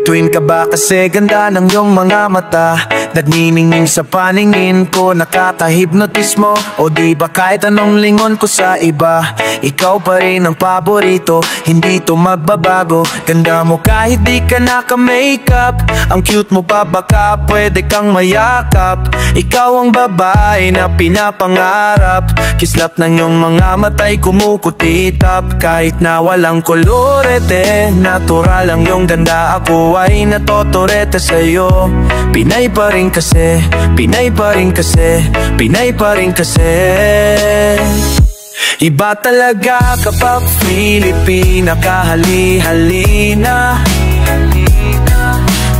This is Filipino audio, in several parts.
Bituin ka ba kasi ganda ng iyong mga mata? Nagniningning sa paningin ko, nakaka-hypnotis mo. O di ba kahit anong lingon ko sa iba, ikaw pa rin ang paborito, hindi to magbabago. Ganda mo kahit di ka naka-makeup, ang cute mo pa baka pwede kang mayakap. Ikaw ang babae na pinapangarap, kislap ng iyong mga matay kumukutitap. Kahit na walang kolorete, natural ang iyong ganda, ako ay natotorete sa'yo. Pinay pa rin kasi, Pinay pa rin kasi, Pinay pa rin kasi. Iba talaga kapag Filipina, kahali-halina.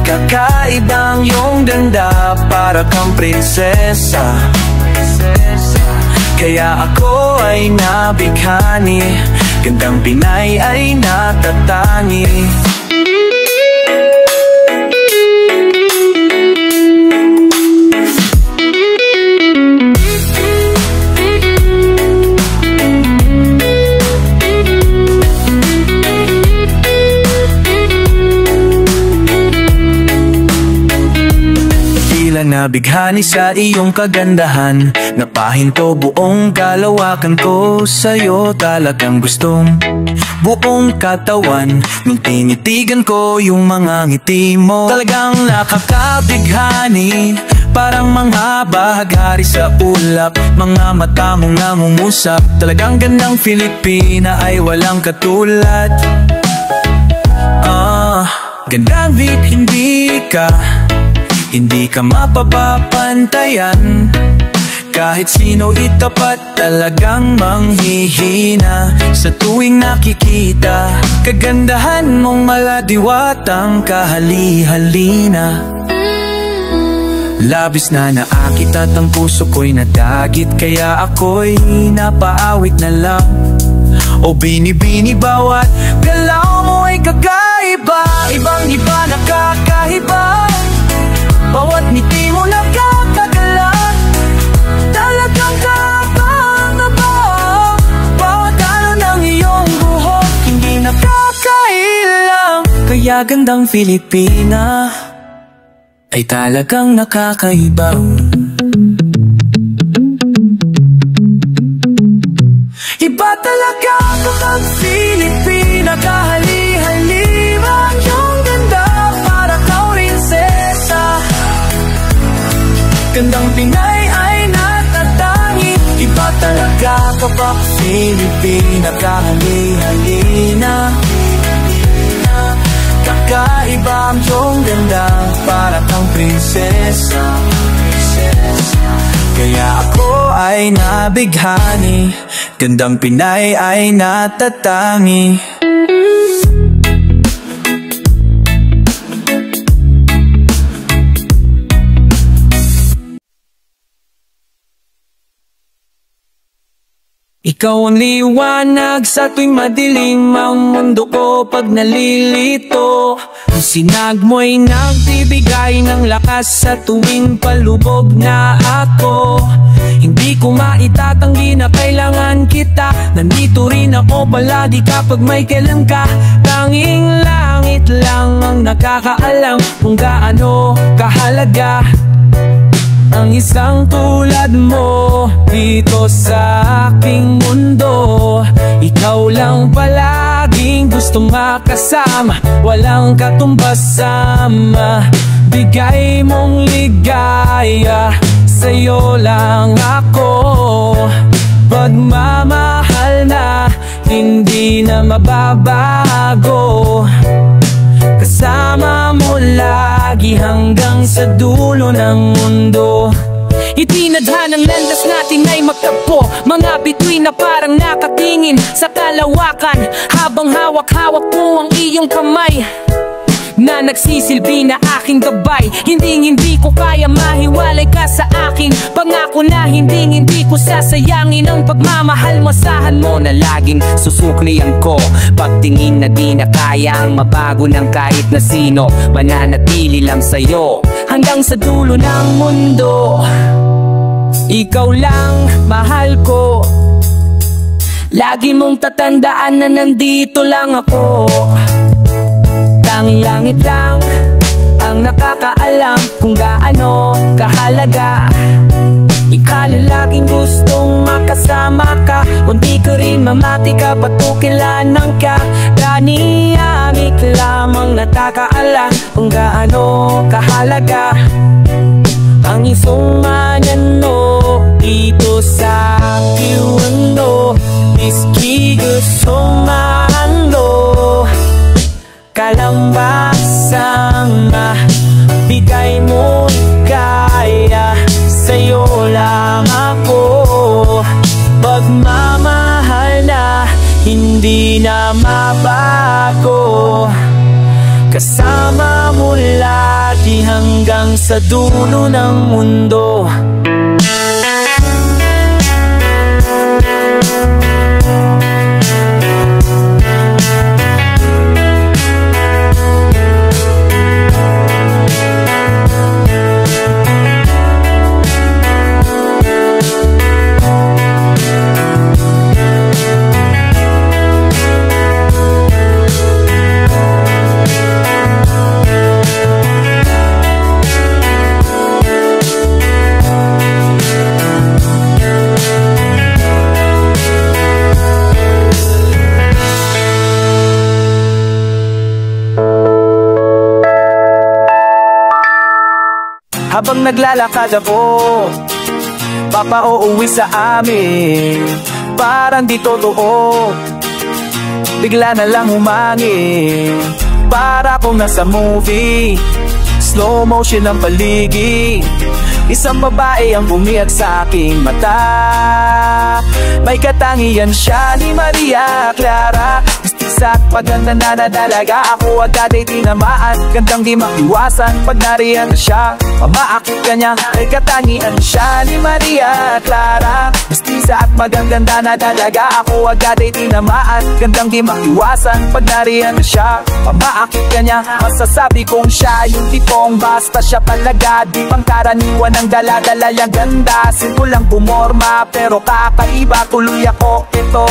Kakaibang iyong ganda, para kang prinsesa. Kaya ako ay nabighani, gandang Pinay ay natatangi. Nabighani sa iyong kagandahan, napahinto buong kalawakan ko sa'yo. Talagang gustong buong katawan, nung tinitigan ko yung mga ngiti mo. Talagang nakakabighani, parang mga bahaghari sa ulap. Mga mata mong namumusap, talagang gandang Filipina ay walang katulad. Gandang hindi ka mapapapantayan. Kahit sino itapat, talagang manghihina sa tuwing nakikita. Kagandahan mong maladiwatang kahali-halina. Labis na naakit at ang puso ko'y nadagit, kaya ako'y napaawit na lang. O bini-bini bawat galaw mo ay kakaiba, ibang-iba nakakahiba. Bawat ngiti mo nakakagala, talagang kapangaba. Bawat araw ng iyong buhok, hindi nakakailang. Kaya gandang Filipina ay talagang nakakaiba. Iba talaga kapag Filipina, kahali-halima ang iyong ganda, para kang prinsesa. Gandang Pinay ay natatangi. Iba talaga kapag Filipina, kahali-halina. Kakaiba ang iyong ganda, para kang prinsesa. Kaya ako ay nabighani, gandang Pinay ay natatangi. Ikaw ang liwanag sa tuwing madilim ang mundo ko pag nalilito. Ang sinag mo'y nagbibigay ng lakas sa tuwing palubog na ako. Hindi ko maitatanggi na kailangan kita, nandito rin ako palagi kapag may kailan ka. Tanging langit lang ang nakakaalam kung gaano kahalaga ang isang tulad mo dito sa aking mundo. Ikaw lang palaging gusto makasama, walang katumbasam. Bigay mong ligaya, sa'yo lang ako. Pagmamahal na hindi na mababago, kasama mo lagi hanggang sa dulo ng mundo. Itinadhanang landas natin ay magtagpo, mga bituin na parang nakatingin sa kalawakan, habang hawak-hawak mo ang iyong kamay na nagsisilbi na aking gabay. Hindi ko kaya mahiwalay ka sa akin, pangako na hindi ko sasayangin ang pagmamahal. Masahan mo na laging susuklian ko, pagtingin na di na kayang mabago ng kahit na sino. Mananatili lang sa'yo hanggang sa dulo ng mundo. Ikaw lang mahal ko, lagi mong tatandaan na nandito lang ako. Tanging langit lang ang nakakaalam kung gaano kahalaga. Ikalalaking gustong makasama ka, kung di ka rin mamati ka, patukilanan ka. Raniyamik lamang nakakaalam kung gaano kahalaga ang isang manano dito sa kiwando. Iski gusto maano kalambasang bigay mo kaya. Sa'yo lang ako pagmamahal na hindi na mabago. Kasama mo lagi hanggang sa dulo ng mundo. Habang naglalakad ako, papauuwi sa amin, parang di totoo, bigla na lang humangin, para akong nasa movie. Slow motion ang paligid, isang babae ang bumiyag sa aking mata. May katangian siya ni Maria Clara, at paganda na nadalaga. Ako agad ay tinamaan, gandang di makiwasan pag nariyan na siya. Pamaakit ka niya, ay katangian siya ni Maria Clara. Mestiza at magaganda na dalaga. Ako agad ay tinamaan, gandang di makiwasan pag nariyan na siya. Pamaakit ka niya, masasabi kong siya yung tipong basta siya palaga. Di pang karaniwan ang daladala yung ganda. Simple lang pumorma pero kakaiba tuloy ako. Ito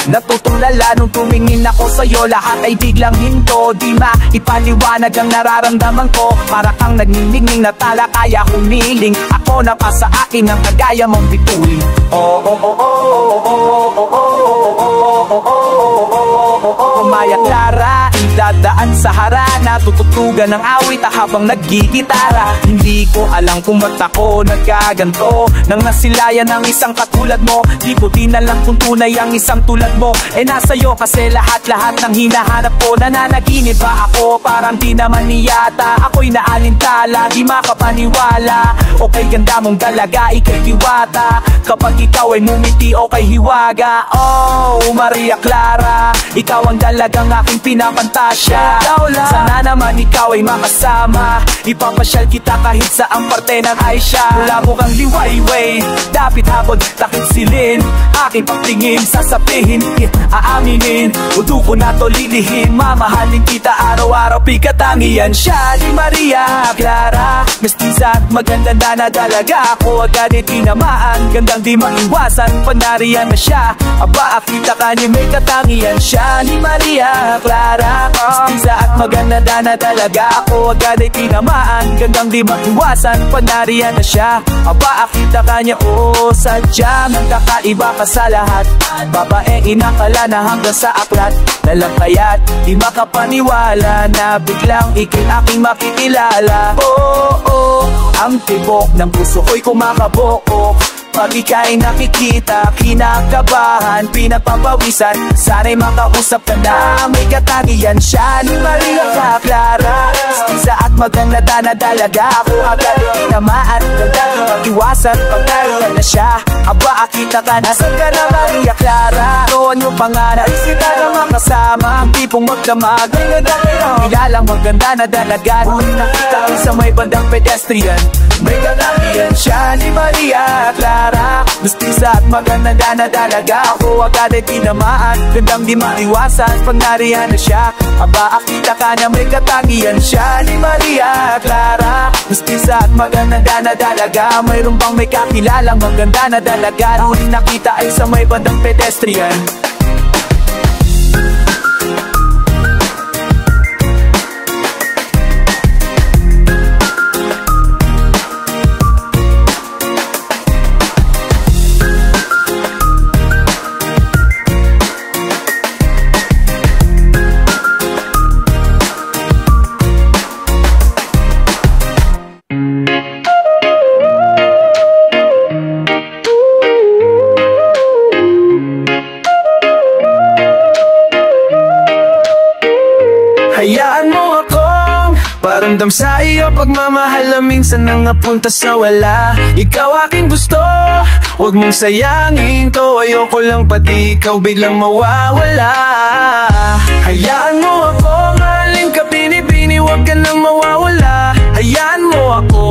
natutulala nung tumingin ako sa'yo, lahat ay biglang hinto. Di maipaliwanag ang nararamdaman ko, para kang nagniningning na tala kaya humiling. Ako na pa sa akin ang kagaya mong bituin. Maya Clara, idadaan sa harana, tututugan ng awit habang naggigitara. Hindi ko alam kung ba't ako nagkaganto nang nasilayan ng isang katulad mo. Di ko din alam kung tunay ang isang tulad mo. Nasa'yo kasi lahat-lahat ng hinahanap ko. Nananaginip ba ako? Parang di naman niyata. Ako'y naalintala, di makapaniwala. Okay ganda mong dalaga, ikay diwata. Kapag ikaw ay mumiti o kay hiwaga. Oh, Maria Clara, ikaw ang dalagang aking pinapantasya. Sana naman ikaw ay makasama, ipapasyal kita kahit sa ang parte ng Aisha. Labo kang liwayway, dapit hapon, takit silin. Aking pagtingin, sasabihin, aaminin, udo ko na to lilihin. Mamahalin kita araw-araw, pikatangian siya ni Maria Clara. Mestiza at maganda na dalaga. Ako agad ay tinamaan, gandang di maiwasan pag nariyan na siya. Aba, akita ka niya may katangian siya ni Maria Clara. Mestiza at maganda na dalaga. Ako agad ay tinamaan, gandang di maiwasan pag nariyan na siya. Aba, akita ka niya, oh, sadyang nagkakaiba ka sa lahat. Babaeng inakala na hanggang sa aklat, nalangkayat, di makapaniwala na biglang ikay aking makikilala. Oh, ang tibok ng puso ko'y kumakabok. Pag ika'y nakikita, kinakabahan, pinapapawisan. Sana'y makausap ka na, may katangian siya ni Maria Clara. Mestiza at maganda na dalaga. Ako agad ay tinamaan, gandang mag-iwasan pag nariyan na siya. Aba, akita ka na, saan ka na Maria Clara? Noon yung pangarap, sila na makasama, ang tipong magdamag. May ganda kilalang maganda na dalaga. Nung nakita ko sa may bandang pedestrian, may katangian siya ni Maria Clara. Mestiza at maganda na dalaga. Ako agad ay tinamaan, gandang di maiwasan pag nariyan na siya. Aba, akita ka na may katangian siya ni Maria Clara. Mestiza at maganda na dalaga. Mayroon bang may kakilalang maganda na dalaga? Nung nakita ay sa may bandang pedestrian. pagmamahal na minsan nang napunta sa wala. Ikaw aking gusto, huwag mong sayangin to. Ayoko lang pati ikaw biglang mawawala. Hayaan mo ako, mahalin ka binibini, huwag ka nang mawawala. Hayaan mo ako,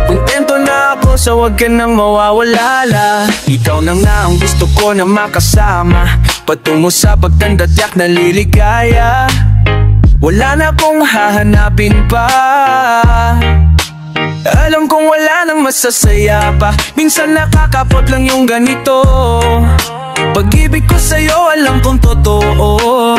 kontento na ako sa huwag ka nang mawawala. Ikaw na nga ang gusto ko na makasama, patungo sa pagtanda tiyak na liligaya. Wala na akong hahanapin pa, alam kong wala nang masasaya pa. Minsan nakakapot lang yung ganito, pag-ibig ko sa'yo alam kong totoo.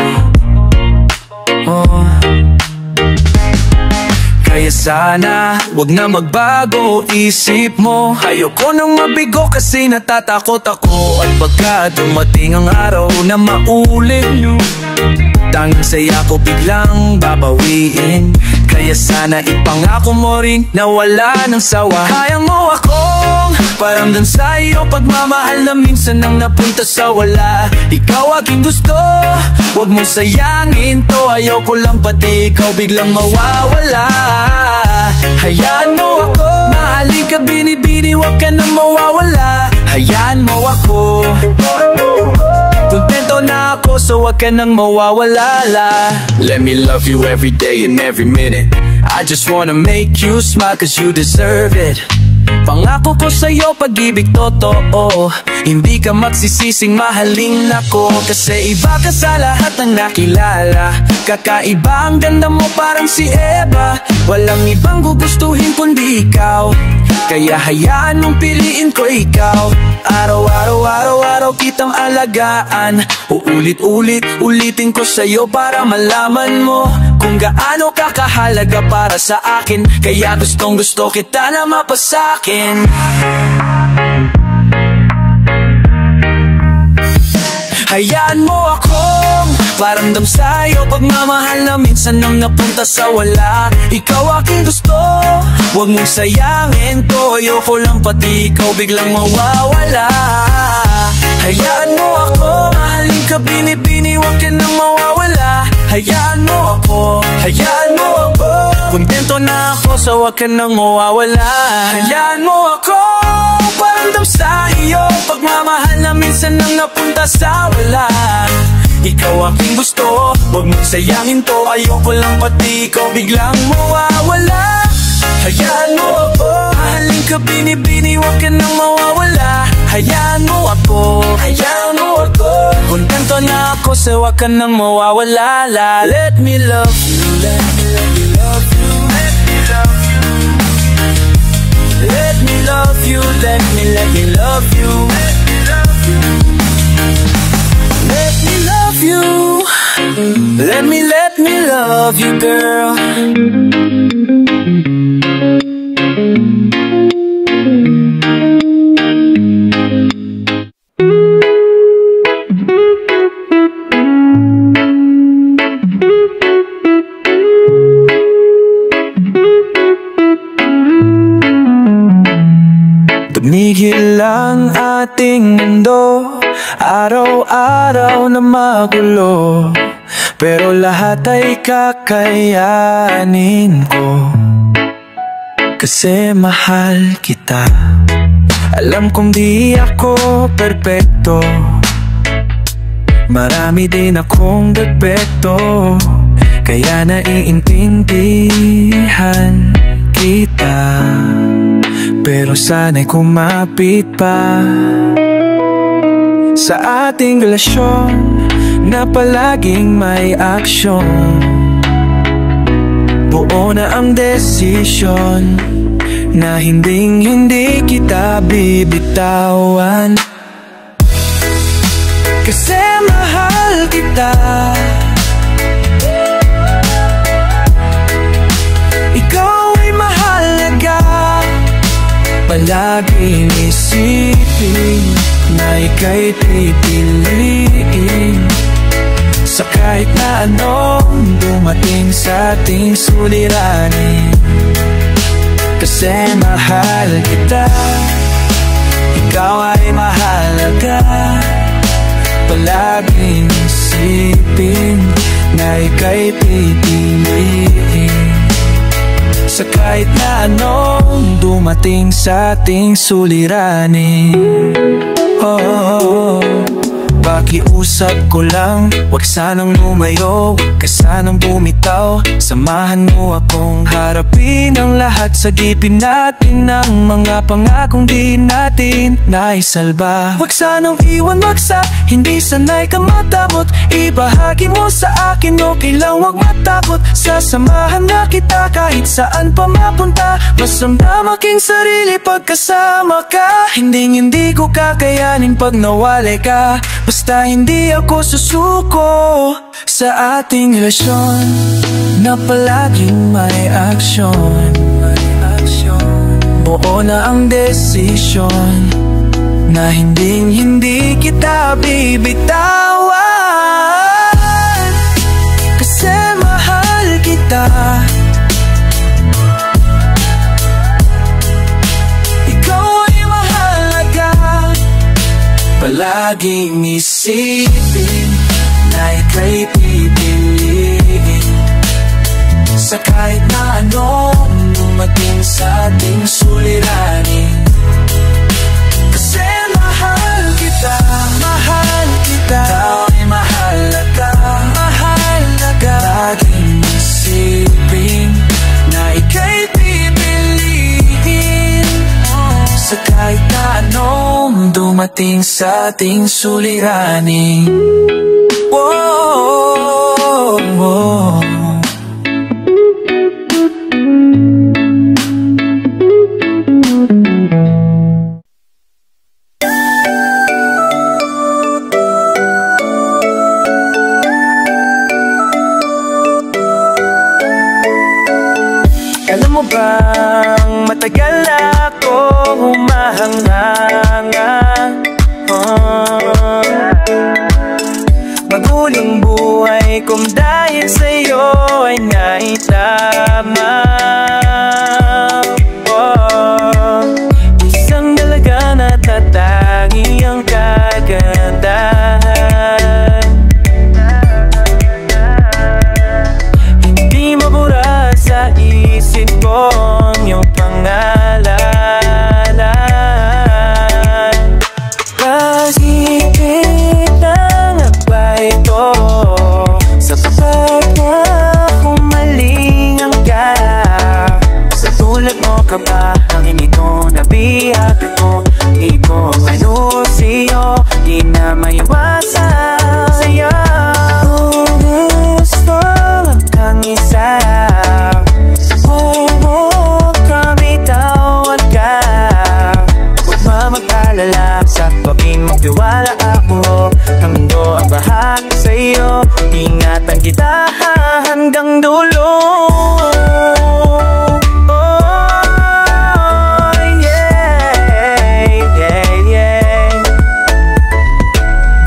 Kaya sana wag na magbago isip mo. Ayoko nang mabigo kasi natatakot ako. At pagka dumating ang araw na maulit nyo, tanging saya ko biglang babawiin. Kaya sana ipangako mo rin na wala nang sawa. Kaya mo akong paramdam sa'yo, pagmamahal na minsan nang napunta sa wala. Ikaw aking gusto, huwag mong sayangin to. Ayoko lang pati ikaw biglang mawawala. Hayaan mo ako, mahalin ka binibini, huwag ka nang mawawala. Hayaan mo ako, kontento na ako so huwag ka nang mawawala. Let me love you every day and every minute. I just wanna make you smile cause you deserve it. Pangako ko sa'yo pag-ibig totoo, hindi ka magsisising mahalin ako. Kasi iba ka sa lahat ng nakilala, kakaiba ang ganda mo parang si Eva. Walang ibang gugustuhin kundi ikaw, kaya hayaan mong piliin ko ikaw. Araw-araw, araw-araw kitang alagaan. Uulit-ulit, ulitin ko sa'yo para malaman mo kung gaano ka kahalaga para sa akin. Kaya gustong gusto kita na mapasakin. Hayaan mo akong paramdam sa'yo, pagmamahal na minsan nang napunta sa wala. Ikaw aking gusto, huwag mong sayangin to. Ayoko lang pati ikaw biglang mawawala. Hayaan mo ako, mahalin ka binibini, huwag ka nang mawawala. Hayaan mo ako, hayaan mo ako, kontento na ako sa huwag ka nang mawawala. Hayaan mo ako, paramdam sa iyo, pagmamahal na minsan nang napunta sa wala. Ikaw aking gusto, huwag mong sayangin to. Ayoko lang pati ikaw biglang mawawala. Hayaan mo ako, mahalin ka binibini, huwag ka nang mawawala. Hayaan mo ako, hayaan mo ako, kontento na ako sa huwag ka nang mawawala. Let me love you, let me love you, love you. Let me love you, let me love you. Let me love you, let me love you, girl. Tumigil ang ating mundo, araw-araw na magulo, pero lahat ay kakayanin ko, kasi mahal kita. Alam kong di ako perpekto, marami din akong depekto, kaya naiintindihan kita. Pero sana'y kumapit pa sa ating relasyon na palaging may aksyon. Buo na ang desisyon na hindi kita bibitawan, kasi mahal kita. Ikaw ay mahalaga, palaging isipin na ika'y pipiliin sa kahit na anong dumating sa ating suliranin. Kasi mahal kita, ikaw ay mahalaga, palaging isipin na ika'y pipiliin Sa kahit na anong dumating sa ating suliranin. Pakiusap ko lang, wag sanang lumayo, wag ka sanang bumitaw. Samahan mo akong harapin ang lahat. Sagipin natin ang mga pangakong di natin naisalba. Wag sanang iwan magsa, hindi sanay ka matamot. Ibahagi mo sa akin, okay lang wag matakot. Sasamahan na kita kahit saan pa mapunta. Mas ramdam aking sarili pagkasama ka. Hindi ko kakayanin pag nawalay ka. Basta hindi ako susuko sa ating relasyon na palaging may aksyon. Buo na ang desisyon na hindi kita bibitawan. Kasi mahal kita. Palaging isipin na ika'y pipiliin sa kahit na anong dumating sa ating suliranin. Kasi mahal kita, ikaw ay mahalaga, laging isipin na ika'y pipiliin sa kahit na anong dumating sa ating suliranin. Alam mo bang matagal ako humahanganga, maguling buhay kung dahil sa'yo ay naitama. Isang dalaga na tatangi ang kagandahan. Hindi mabura sa isip ko yung pangalan. Pag-ibig na nga ba ito? Sapat na kumalingang ka. Sa tulad mo ka ba ang hindi ko nabihag ko? Di ko manusiyo, di na maiwasan sa'yo. Kung gusto kang isa, sa paging magtiwala ako. Ang mundo ang bahagi sa'yo, ingatan kita hanggang dulo.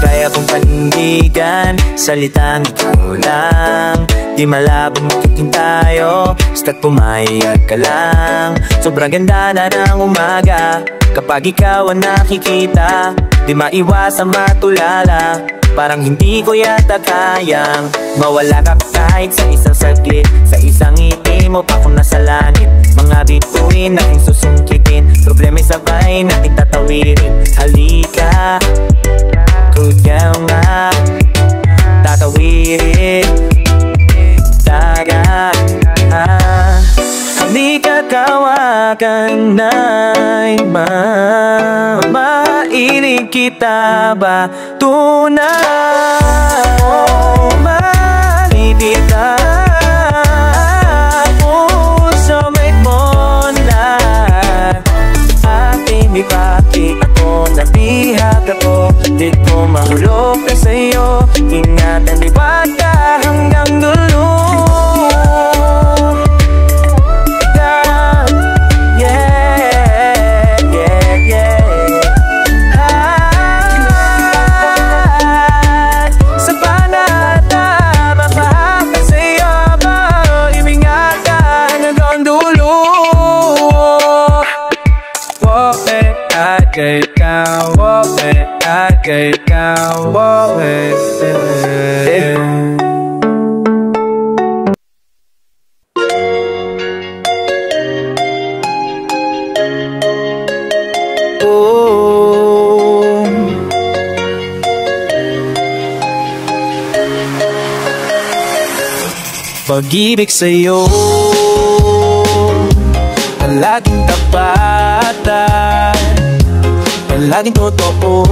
Kaya kong panindigan, salitang ikaw lang. Di malabo magkiking tayo, basta't pumayag ka lang. Sobrang ganda na ng umaga kapag ikaw ang nakikita. Di maiwasang matulala, parang hindi ko yata kayang mawala ka kahit sa isang saglit. Sa isang ngiti mo pa kung nasa langit. Mga bituin nating susungkitin, problema'y sabay nating tatawirin. Halika, kuyaw nga, tatawirin dagat. Halika, kawakan na'y mainig kita ba tunay? Malipita puso may monlat. Ating ibati ako, nabihag ako. Di ko mahulog ka sa'yo, ingatan liwat ka hanggang dulo. pag-ibig sa'yo. Palaging tapatan, palaging totoo,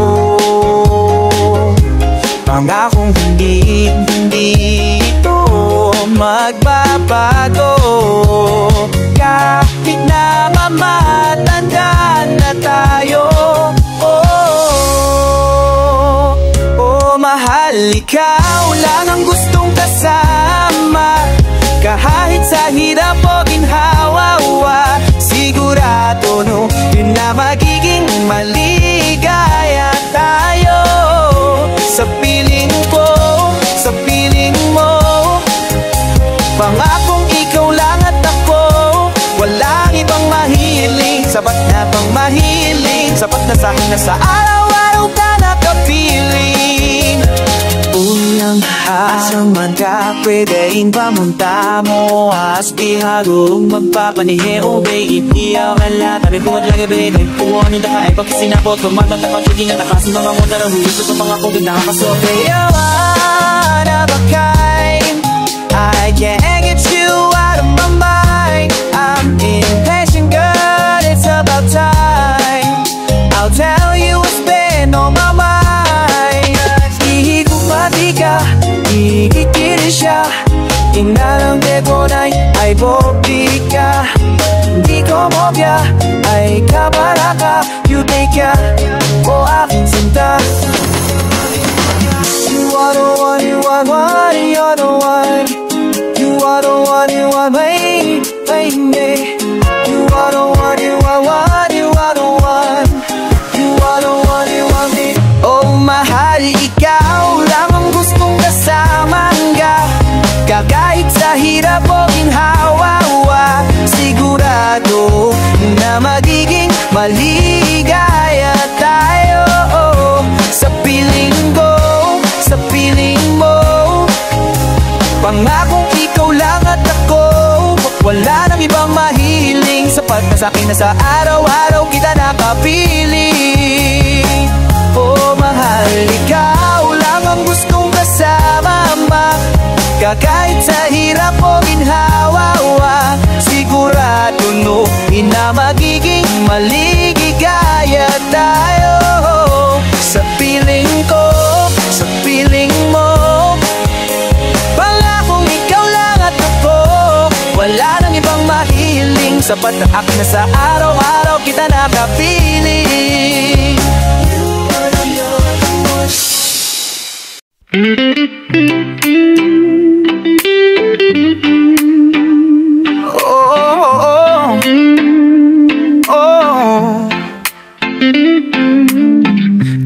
pangakong hindi ito magbabago. Kahit na mamatanda na tayo, mahal, ikaw lang ang gustong kasama. Kahit sa hirap o ginhawa, sigurado no, yun na magiging maligaya tayo. Sa piling ko, sa piling mo, pangakong ikaw lang at ako. Walang ibang mahiling, sapat na bang mahiling, sapat na sa'kin na sa araw-araw ka nakapiling. Unang asang man ka, pwedeng pamunta mo. Aspi harong magpapanihe, oh babe, iya ka lang. Tabi ko at lagi babe, puwan yung daka ay pagkasinapot. Kumatang takapiging at nakasin mga mo na huwis sa mga kong pinakasote. Yawan of a kind, I can't get you out of my mind. I'm impatient girl, it's about time. I'll tell you what's been on my mind. Ikikiri siya, inalang degonay ay bobika. Di ko mobya, ay kabaraka. You take ya, o aking sinta. You are the one, you are one, you are the one. You are the one, you are me, baby. You are the one, you are one, you are the one. You are the one, you are me. Oh mahal, ikaw lang ang gustong kasama ka. Kahit sa hirap o ginhawa, sigurado na magiging maligaya tayo. Sa piling ko, sa piling mo, pangakong ikaw lang at ako. Wala nang ibang mahiling, sapat na sa'kin na sa araw-araw kita nakapiling. Oh mahal, ikaw lang ang gustong kasama. Kahit sa hirap o ginhawa, sigurado no, na magiging maligaya tayo. Sa piling ko, sa piling mo, pangakong ikaw lang at ako. Wala nang ibang mahiling, sapat na akin na sa araw-araw kita nakapiling.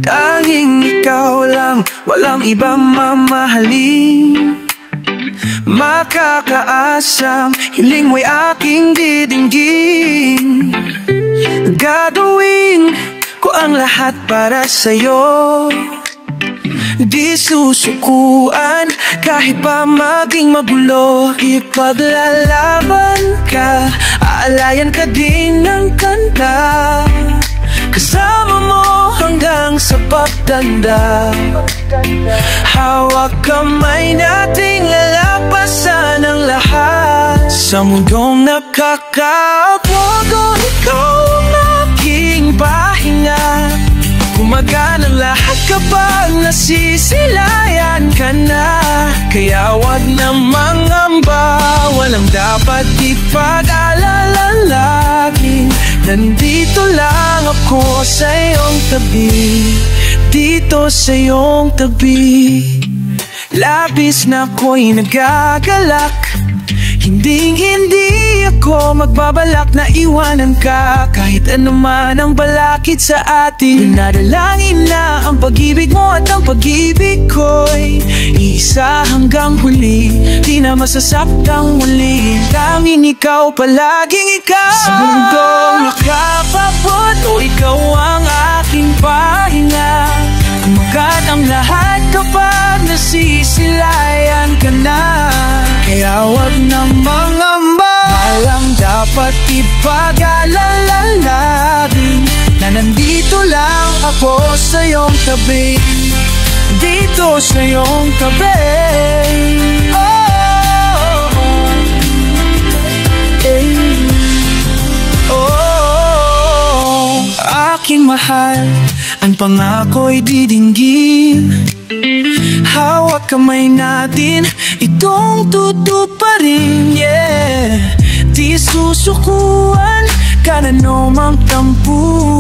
Tanging ikaw lang, walang ibang mamahalin. Makakaasang hiling mo'y aking didinggin. Gagawin ko ang lahat para sa'yo. Di susukuan kahit pa maging magulo. Ipaglalaban ka, aalayan ka din ng kanta. Kasama mo hanggang sa pagtanda. Hawak kamay nating lalampasan ang lahat. Sa mundong nakakaapagod, ikaw ang aking pahinga. Gumagana lahat kapag nasisilayan ka na. Kaya wag na mangamba, walang dapat ipag-alala. Laging nandito lang ako sa iyong tabi, dito sa iyong tabi. Labis na ako'y nagagalak, hindi ako magbabalak na iwanan ka. Kahit anuman ang balakid sa atin, dinadalangin na ang pag-ibig mo at ang pag-ibig ko'y isa hanggang huli, di na masasaktang muli. Tanging ikaw, palaging ikaw. Sa mundong nakapabot, o ikaw ang aking pahinga. Kumagat ang lahat kapag nasisilayan ka na. Kaya wag na mangamba, walang dapat ipag-alala. Laging na nandito lang ako sa iyong tabi, dito sa iyong tabi. Oh, aking mahal, ang pangako'y didinggin. Hawak kamay natin, itong tutuparin, yeah. Di susukuan, kanano mang tampu.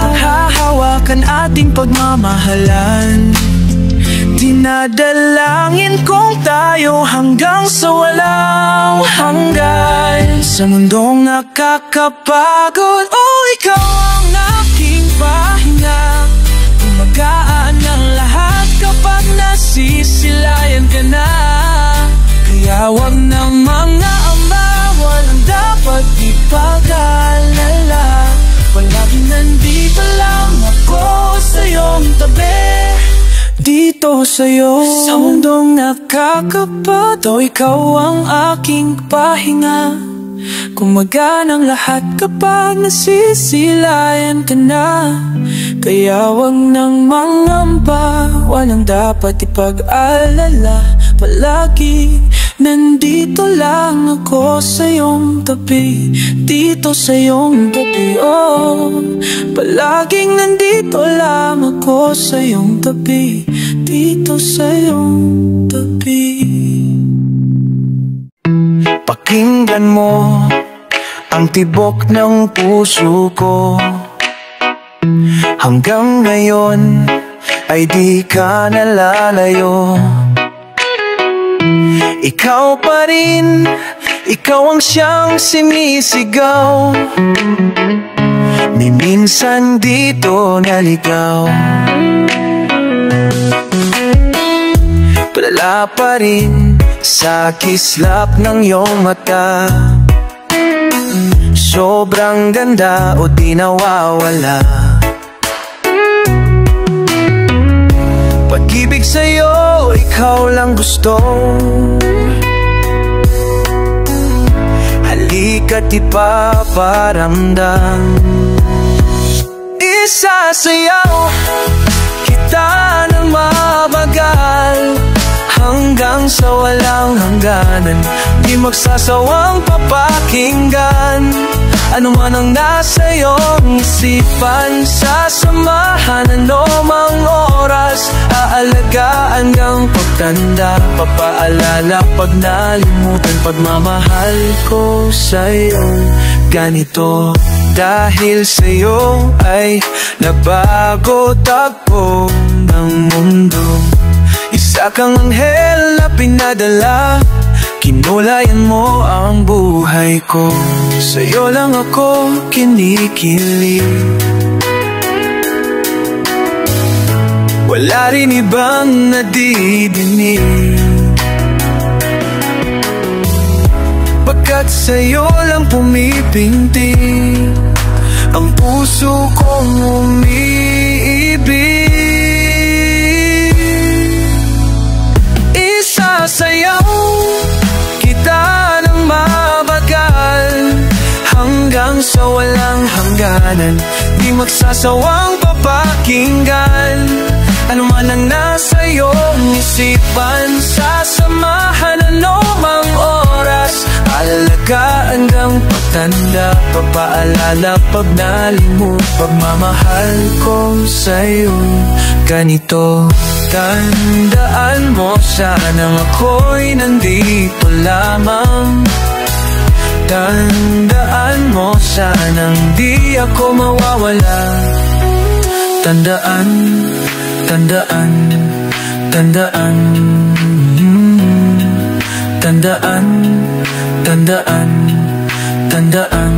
Paghahawakan ating pagmamahalan. Dinadalangin kong tayo hanggang sa walang hanggan. Sa mundong nakakapagod, oh ikaw ang aking pahinga. Gumagaan ang lahat kapag nasisilayan ka na. Kaya wag na mga ama, walang dapat ipag-alala. Palagi nandito lang ako sa iyong tabi, dito sa'yo. Sa mundong nakakapagod, oh ikaw ang aking pahinga. Gumagaan ang lahat kapag nasisilayan ka na. Kaya wag nang mangamba, walang dapat ipag-alala. Palagi nandito lang ako sa iyong tabi, dito sa iyong tabi, oh. Palaging nandito lang ako sa iyong tabi, dito sa iyong tabi. Pakinggan mo ang tibok ng puso ko. Hanggang ngayon ay di ka nalalayo. Ikaw pa rin, ikaw ang siyang sinisigaw. Ni minsan dito naligaw. Palala pa rin sa kislap ng iyong mata. Sobrang ganda o di nawawala. Pag-ibig sa'yo, ikaw lang gusto. Halika't ipaparamdam. Isasayaw kita ng mabagal, hanggang sa walang hangganan. Di magsasawang papakinggan ano man ang nasa iyong isipan. Sasamahan anumang oras, aalagaan hanggang pagtanda. Papaalala pag nalimutan, pagmamahal ko sa'yo ganito. Dahil sa'yo ay nabago tagpo ng mundo. Isa kang anghel na pinadala, kinulayan mo ang buhay ko. Sa'yo lang ako kinikilig. Wala rin ibang nadidinig, pagkat sa'yo lang pumipintig ang puso kong umiibig. Isasayaw kita ng mabagal, hanggang sa walang hangganan. Di magsasawang papakinggan ano man ang nasa iyong isipan. Sasamahan anumang oras, alagaan hanggang pagtanda. Papaalala pag nalimut, pagmamahal ko sa'yo ganito. Tandaan mo sanang ako'y nandito lamang. Tandaan mo sanang di ako mawawala. Tandaan, tandaan, tandaan, tandaan, tandaan, tandaan.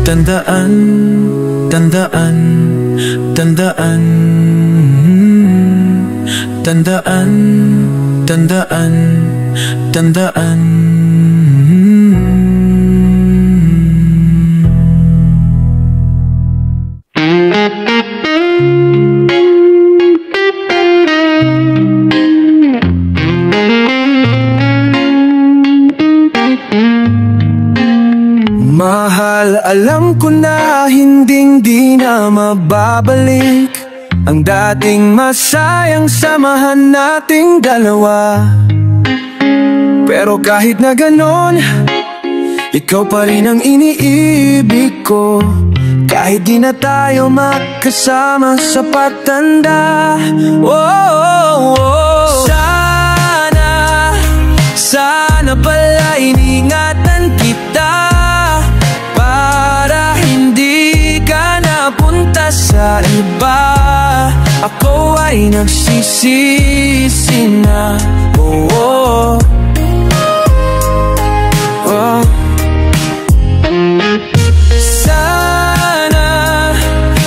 Tandaan, tandaan, tandaan, tandaan, tandaan, tandaan. Alam ko na hindi na mababalik ang dating masayang samahan nating dalawa. Pero kahit na ganon, ikaw pa rin ang iniibig ko. Kahit di na tayo magkasama sa pagtanda. Sana pala iningatan kita para hindi ka napunta sa iba. Ako ay nagsisisi na.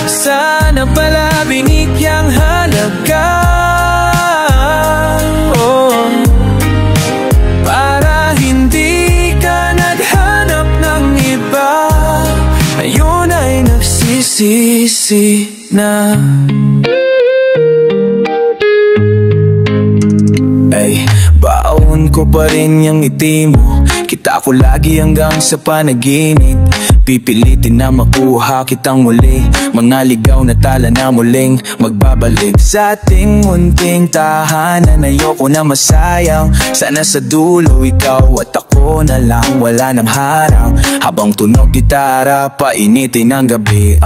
Sana pala binigyang halaga, para hindi ka naghanap ng iba. Ayun ay nagsisisi na. Ay, baon ko pa rin yung ngiti mo. Kita ko lagi hanggang sa panaginip. Pipilitin na makuha kitang muli. Mga ligaw na tala na muling magbabalik sa ating munting tahanan. Ayoko na masayang, sana sa dulo ikaw at ako na lang, wala nang harang. Habang tunog gitara, painitin ang gabi.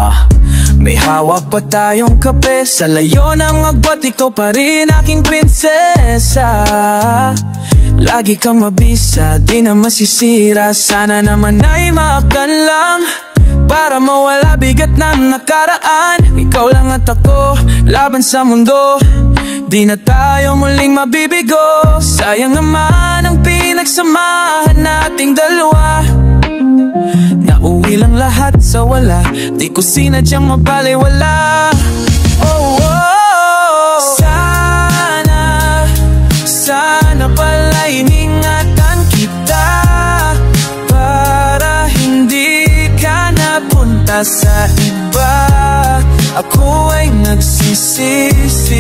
May hawak pa tayong kape, sa layo ng agbat, ikaw pa rin aking prinsesa. Lagi kang mabisa, di na masisira. Sana naman ay maakdan lang, para mawala bigat ng nakaraan. Ikaw lang at ako, laban sa mundo. Di na tayo muling mabibigo. Sayang naman ang pinagsamahan nating dalawa. Nauwi lang lahat sa wala, di ko sinadyang mabaliwala. Sana pala iningatan kita para hindi ka napunta sa iba. Ako ay nagsisisi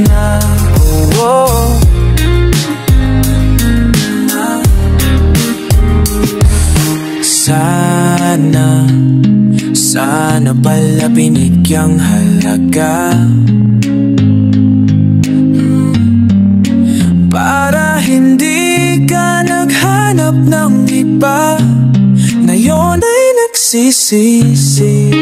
na. Sana pala binigyang halaga, para hindi ka naghanap ng iba. Ngayon ay nagsisisi.